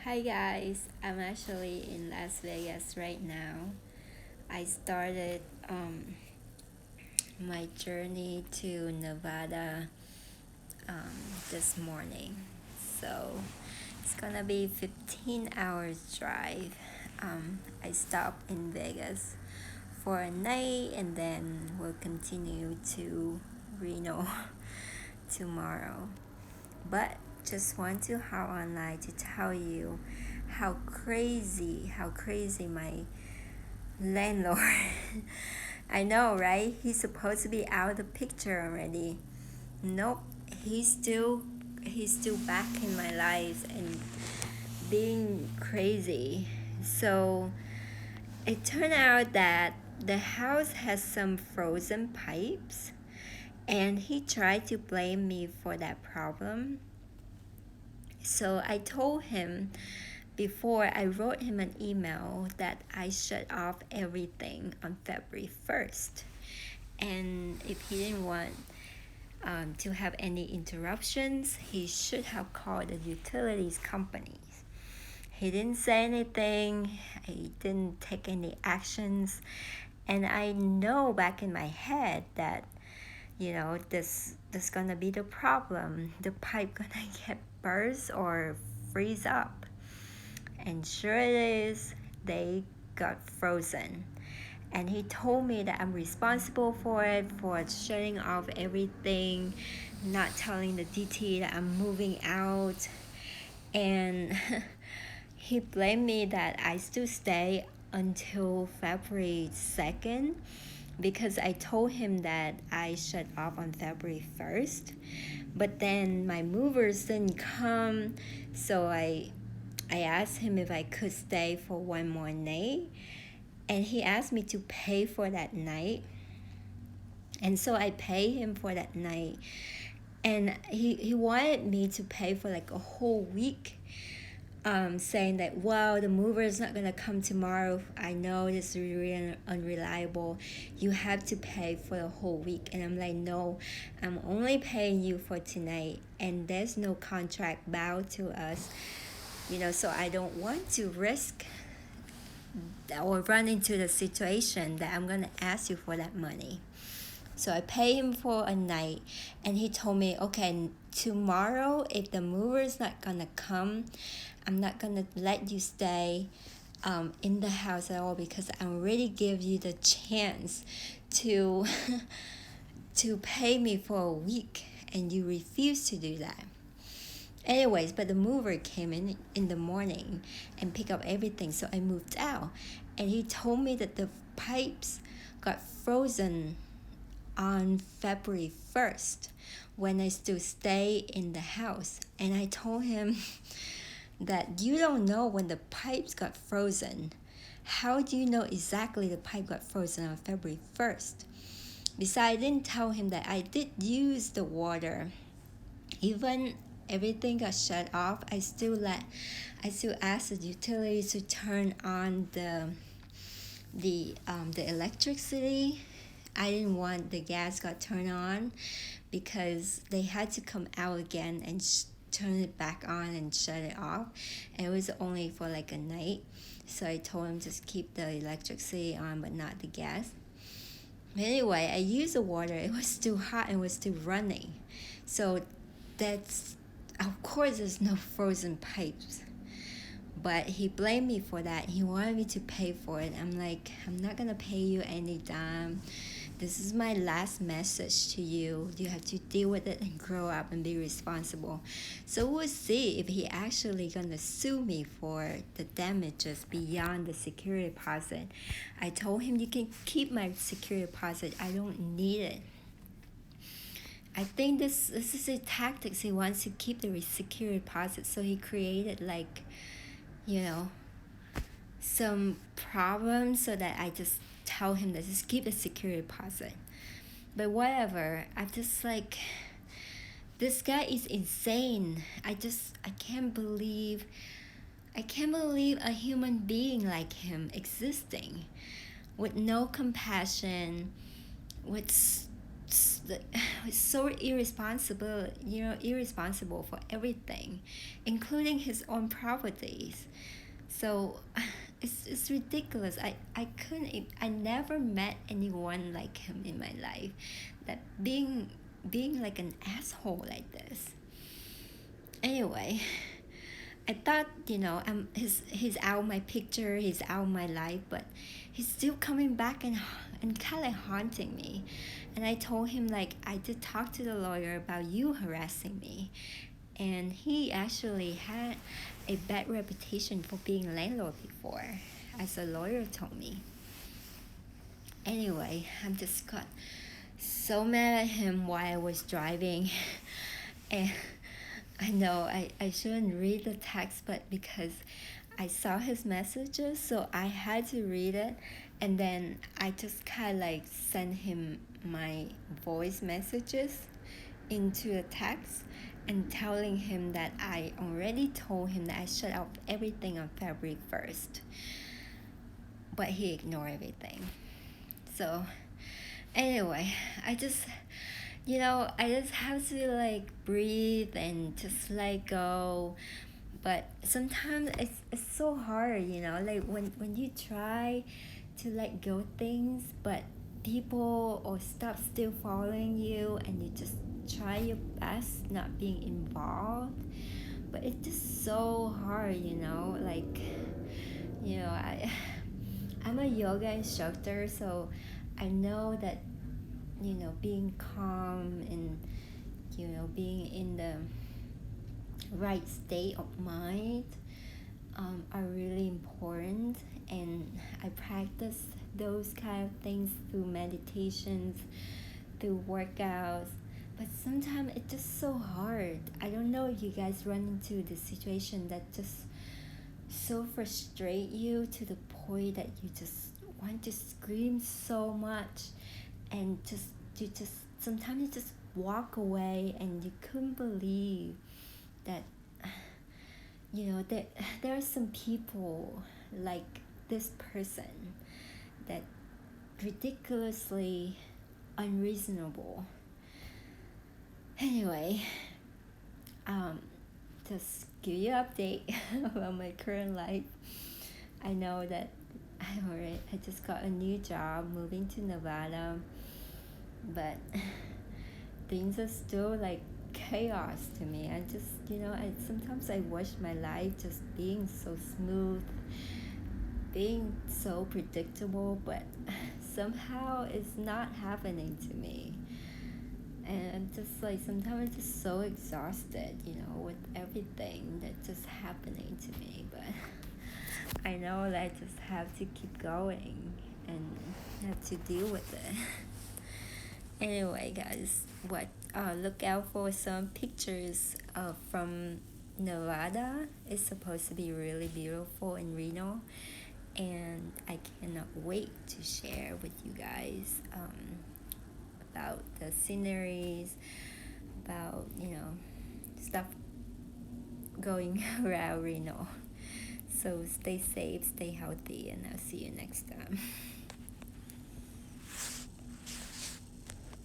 Hi guys, I'm actually in Las Vegas right now. I started my journey to Nevada this morning. So it's gonna be 15 hours drive. I stopped in Vegas for a night and then we'll continue to Reno tomorrow. But just want to hop online to tell you how crazy my landlord. I know, right? He's supposed to be out of the picture already. Nope, he's still back in my life and being crazy. So it turned out that the house has some frozen pipes and he tried to blame me for that problem. So I told him before, I wrote him an email that I shut off everything on February 1st. And if he didn't want to have any interruptions, he should have called the utilities companies. He didn't say anything, he didn't take any actions. And I know back in my head that this gonna be the problem. The pipe gonna get burst or freeze up. And sure it is, they got frozen. And he told me that I'm responsible for it, for shutting off everything, not telling the DT that I'm moving out. And he blamed me that I still stay until February 2nd because I told him that I shut off on February 1st. But then my movers didn't come, so I asked him if I could stay for one more night, and he asked me to pay for that night. And so I paid him for that night, and he wanted me to pay for like a whole week, saying that, well, the mover is not going to come tomorrow. I know this is really unreliable. You have to pay for the whole week. And I'm like, no, I'm only paying you for tonight, and there's no contract bound to us. So I don't want to risk or run into the situation that I'm gonna ask you for that money. So I pay him for a night, and he told me, okay, tomorrow if the mover is not gonna come, I'm not gonna let you stay in the house at all because I already give you the chance to to pay me for a week, and you refuse to do that. Anyways, but the mover came in the morning and picked up everything, so I moved out. And he told me that the pipes got frozen on February 1st when I still stay in the house. And I told him that you don't know when the pipes got frozen. How do you know exactly the pipe got frozen on February 1st? Besides, I didn't tell him that I did use the water. Even everything got shut off, I still asked the utilities to turn on the electricity. I didn't want the gas got turned on because they had to come out again and turn it back on and shut it off, and it was only for like a night. So I told them just keep the electricity on but not the gas. Anyway, I used the water. It was still hot and was still running. So that's, of course, there's no frozen pipes. But he blamed me for that. He wanted me to pay for it. I'm like, I'm not gonna pay you any dime. This is my last message to you. You have to deal with it and grow up and be responsible. So we'll see if he actually gonna sue me for the damages beyond the security deposit. I told him you can keep my security deposit. I don't need it. I think this is a tactics. He wants to keep the security deposit, so he created like, some problems so that I just tell him that just keep the security deposit. But whatever, I just like, this guy is insane. I can't believe a human being like him existing with no compassion, with so irresponsible for everything, including his own properties. So it's ridiculous. I never met anyone like him in my life, that being like an asshole like this. Anyway, I thought, he's out of my picture, he's out of my life, but he's still coming back and kind of haunting me. And I told him, like, I did talk to the lawyer about you harassing me, and he actually had a bad reputation for being a landlord before, as a lawyer told me. Anyway, I'm just got so mad at him while I was driving. And I know I shouldn't read the text, but because I saw his messages, so I had to read it. And then I just kind of like sent him my voice messages into a text and telling him that I already told him that I shut off everything on February 1st. But he ignored everything. So anyway, I just have to like breathe and just let go. But sometimes it's so hard, like when you try to let go things, but people or stuff still following you, and you just try your best not being involved, but it's just so hard, like, I'm a yoga instructor, so I know that, being calm and, being in the right state of mind are really important. And I practice those kind of things through meditations, through workouts. But sometimes it's just so hard. I don't know if you guys run into the situation that just so frustrate you to the point that you just want to scream so much, and you just sometimes you just walk away, and you couldn't believe that there are some people like this person that ridiculously unreasonable. Anyway, just give you an update about my current life. I know that I just got a new job, moving to Nevada, but things are still like chaos to me. I just, sometimes I wish my life just being so smooth, being so predictable, but somehow it's not happening to me. And I'm just like, sometimes I'm just so exhausted, with everything that's just happening to me. But I know that I just have to keep going and have to deal with it. Anyway, guys, look out for some pictures from Nevada. It's supposed to be really beautiful in Reno, and I cannot wait to share with you guys about the sceneries, about stuff going around Reno. So stay safe, stay healthy, and I'll see you next time.